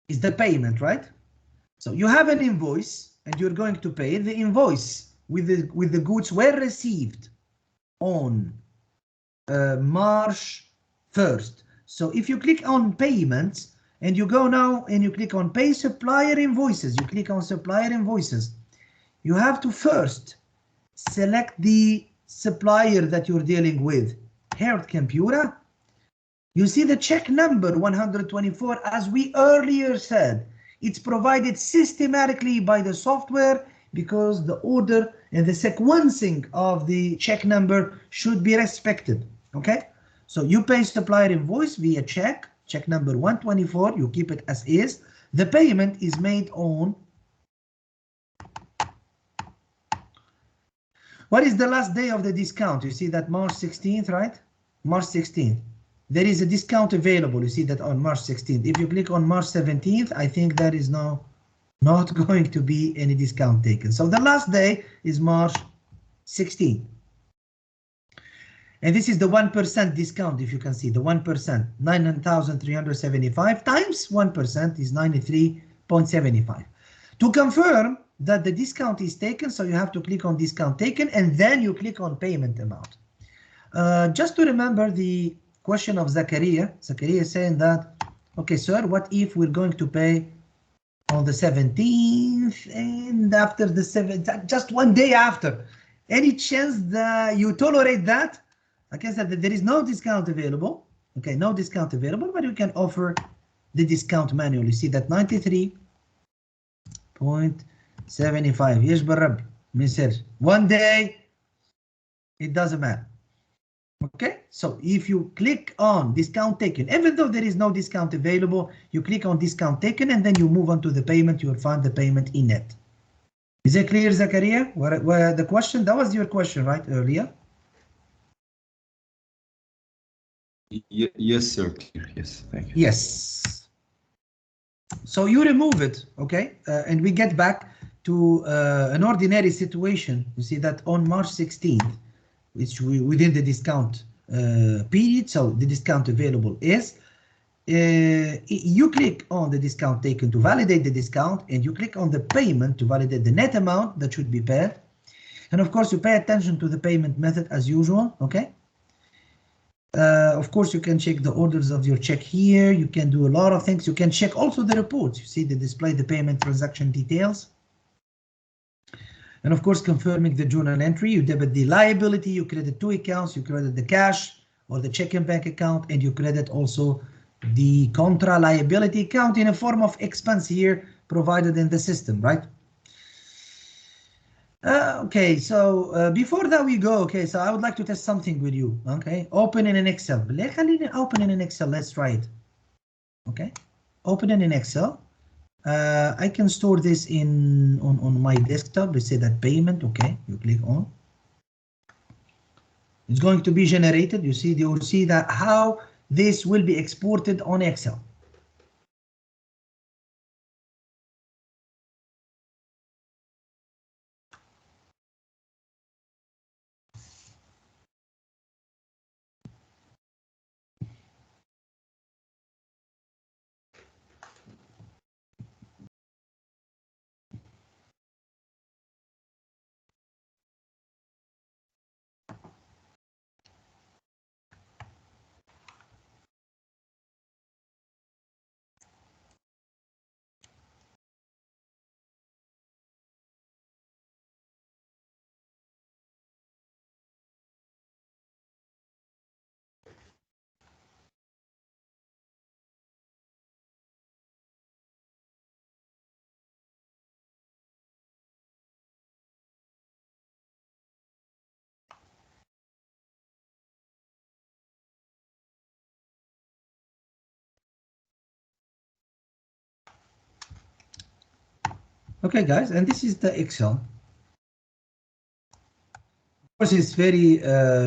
is the payment, right? So you have an invoice and you're going to pay. The invoice with the goods were received on March 1st. So if you click on payments and you go now and you click on pay supplier invoices, you click on supplier invoices, you have to first select the supplier that you're dealing with, Heart Computer. You see the check number 124, as we earlier said, it's provided systematically by the software because the order and the sequencing of the check number should be respected. Okay, so you pay supplier invoice via check number 124, you keep it as is. The payment is made on, what is the last day of the discount? You see that March 16th, right? March 16th. There is a discount available. You see that on March 16th. If you click on March 17th, I think there is not going to be any discount taken. So the last day is March 16th. And this is the 1% discount. If you can see the 1%, 9,375 times 1% is 93 0.75. To confirm that the discount is taken, so you have to click on discount taken and then you click on payment amount. Just to remember the question of Zakaria. Zakaria is saying that, okay, sir, what if we're going to pay on the 17th and after the 7th, just one day after? Any chance that you tolerate that? I can say that there is no discount available. Okay, no discount available, but you can offer the discount manually. See that 93.75. Yes, برب. Mister. One day, it doesn't matter. Okay, so if you click on discount taken, even though there is no discount available, you click on discount taken and then you move on to the payment, you will find the payment in it. Is it clear, Zakaria? What the question? That was your question, right, earlier? Yes, sir. Clear. Yes, thank you. Yes. So you remove it, okay? And we get back to an ordinary situation. You see that on March 16th, which within the discount period, so the discount available is, you click on the discount taken to validate the discount, and you click on the payment to validate the net amount that should be paid. And of course, you pay attention to the payment method as usual, okay? Of course, you can check the orders of your check here. You can do a lot of things. You can check also the reports. You see the display, the payment transaction details. And of course, confirming the journal entry, you debit the liability, you credit two accounts, you credit the cash or the checking bank account, and you credit also the contra liability account in a form of expense here provided in the system, right? Okay, so before that we go, okay, so I would like to test something with you, okay? Open in an Excel. Open in an Excel, let's try it. Okay, open in an Excel. I can store this on my desktop. Let's say that payment, okay, you click on. It's going to be generated. You will see that how this will be exported on Excel. Okay, guys, and this is the Excel. Of course, it's very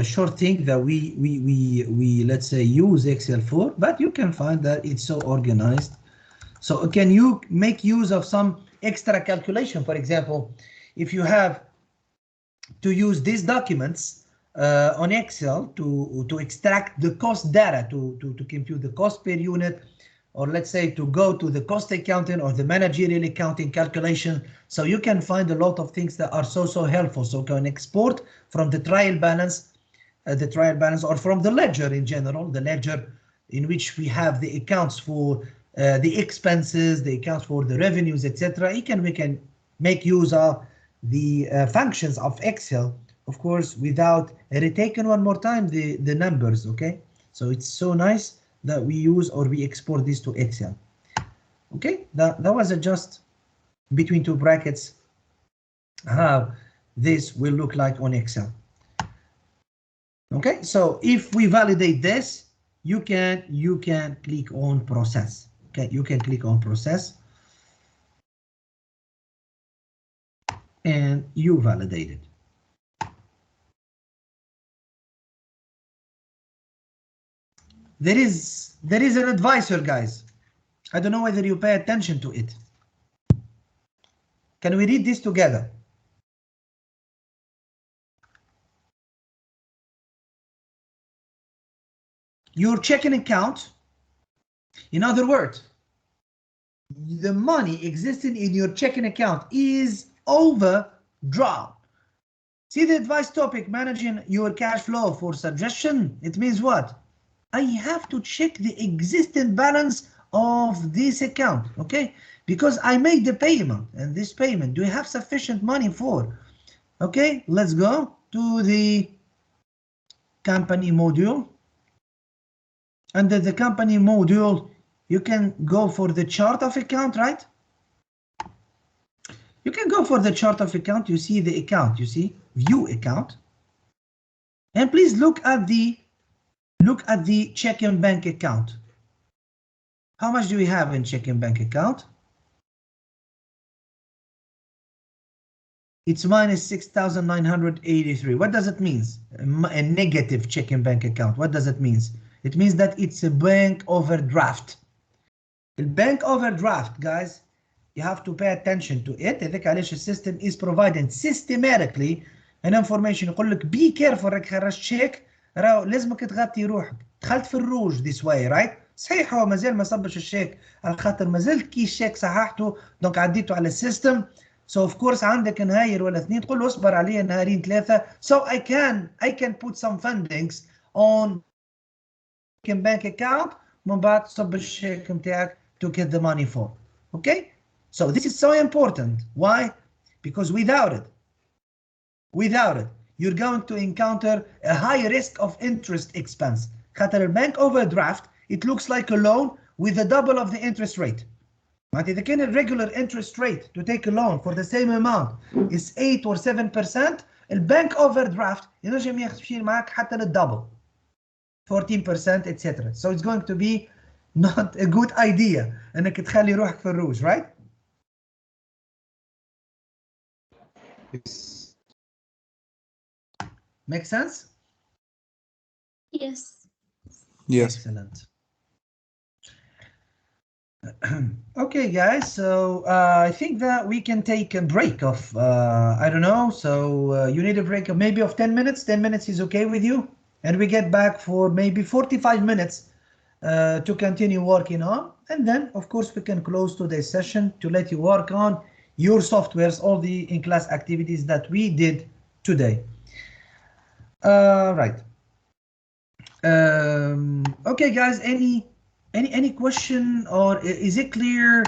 short thing that we let's say use Excel for, but you can find that it's so organized. So can you make use of some extra calculation? For example, if you have to use these documents on Excel to extract the cost data, to compute the cost per unit, or let's say to go to the cost accounting or the managerial accounting calculation. So you can find a lot of things that are so helpful. So you can export from the trial balance, or from the ledger in general, the ledger in which we have the accounts for the expenses, the accounts for the revenues, etc. We can make use of the functions of Excel, of course, without retaking one more time the numbers, okay? So it's so nice that we use or we export this to Excel. Okay, that was just between two brackets how this will look like on Excel. Okay, so if we validate this, you can click on process. Okay, you can click on process and you validate it. There is an advisor, guys. I don't know whether you pay attention to it. Can we read this together? Your checking account, in other words, the money existing in your checking account is overdrawn. See the advice topic, managing your cash flow for suggestion. It means what? I have to check the existing balance of this account, okay? Because I made the payment, and this payment, do I have sufficient money for? Okay, let's go to the company module. Under the company module, you can go for the chart of account, right? You can go for the chart of account. You see the account, you see view account. And please look at the checking bank account. How much do we have in checking bank account? It's minus 6,983. What does it mean? A negative checking bank account. What does it mean? It means that it's a bank overdraft. The bank overdraft, guys, you have to pay attention to it. هذاك علاش السيستم is providing systematically an information يقول لك be careful راك خرجت شيك راهو لازمك تغطي روحك. دخلت في الروج this way, right? صحيح هو مازال ما صبش الشيك على خاطر مازال كي الشيك صححته دونك عديته على السيستم. So of course عندك نهاير ولا اثنين تقول له اصبر عليا نهارين ثلاثة. So I can put some fundings on bank account من بعد تصب الشيك نتاعك to get the money for. Okay? So this is so important. Why? Because without it, you're going to encounter a high risk of interest expense. خاطر البنك overdraft, it looks like a loan with the double of the interest rate. معناتها إذا كان regular interest rate to take a loan for the same amount is 8 or 7%, البنك overdraft ينجم يمشي معك حتى للدبل 14%, etc. So it's going to be not a good idea انك تخلي روحك في الروج, right? Make sense? Yes. Yes. Excellent. Okay, guys, so I think that we can take a break of, I don't know, so you need a break of maybe of 10 minutes. 10 minutes is okay with you? And we get back for maybe 45 minutes to continue working on. And then, of course, we can close today's session to let you work on your softwares, all the in-class activities that we did today. Right. Okay, guys, any question or is it clear?